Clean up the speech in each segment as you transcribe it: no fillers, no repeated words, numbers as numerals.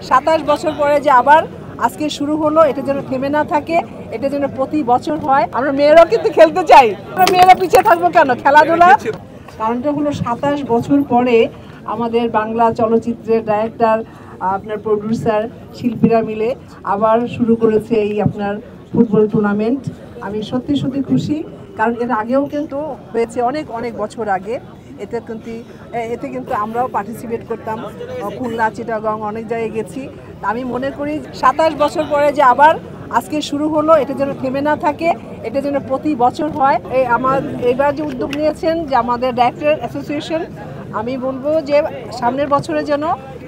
27 বছর পরে যে আবার আজকে শুরু হলো, এটা যেন থেমে না থাকে, এটা যেন প্রতি বছর হয়। আমরা মেয়েরাও কিন্তু খেলতে চাই, আমরা মেয়েরা পিছিয়ে থাকবো কেন খেলাধুলা? কারণটা হলো 27 বছর পরে আমাদের বাংলা চলচ্চিত্রের ডাইরেক্টর, আপনার প্রডিউসার, শিল্পীরা মিলে আবার শুরু করেছে এই আপনার ফুটবল টুর্নামেন্ট। আমি সত্যি সত্যি খুশি, কারণ এর আগেও কিন্তু হয়েছে অনেক অনেক বছর আগে। এতে কিন্তু আমরাও পার্টিসিপেট করতাম, খুলনা, চিটাগং অনেক জায়গায় গেছি। আমি মনে করি 27 বছর পরে যে আবার আজকে শুরু হলো, এটা যেন থেমে না থাকে, এটা যেন প্রতি বছর হয়। এবার যে উদ্যোগ নিয়েছেন যে আমাদের ডাইরেক্টর অ্যাসোসিয়েশন, আমি বলবো যে সামনের বছরে যেন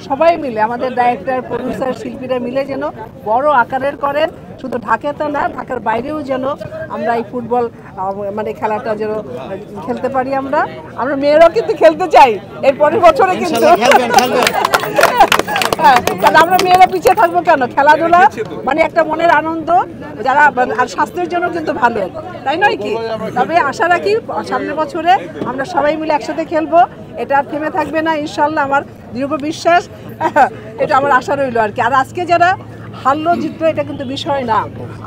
সবাই মিলে, আমাদের ডাইরেক্টর, প্রডিউসার, শিল্পীরা মিলে যেন বড় আকারের করেন। শুধু ঢাকাতে না, ঢাকার বাইরেও যেন আমরা এই ফুটবল মানে খেলাটা যেন খেলতে পারি। আমরা মেয়েরাও কিন্তু খেলতে চাই, এর পরের বছরে কিন্তু আমরা মেয়েরা পিছিয়ে থাকবো কেন? খেলাধুলা মানে একটা মনের আনন্দ, যারা আর স্বাস্থ্যের জন্য কিন্তু ভালো, তাই নয় কি? তবে আশা রাখি সামনের বছরে আমরা সবাই মিলে একসাথে খেলবো, এটা আর থেমে থাকবে না ইনশাল্লাহ, আমার দৃঢ় বিশ্বাস। এটা আমার আশা রইল আর কি। আর আজকে যারা হারলো জিতলো এটা কিন্তু বিষয় না,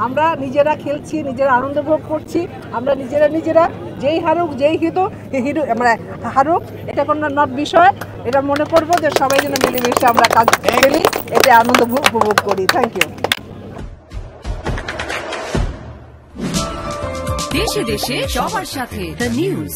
আমরা নিজেরা খেলছি, নিজেরা আনন্দ ভোগ করছি। আমরা নিজেরা যেই হারুক, যেই মানে হারুক, এটা কোনো নট বিষয়। এটা মনে করবো যে সবাই যেন মিলেমিশে আমরা কাজ খেলি, এটা আনন্দ উপভোগ করি। Thank you. দেশে দেশে সবার সাথে দ্য নিউজ।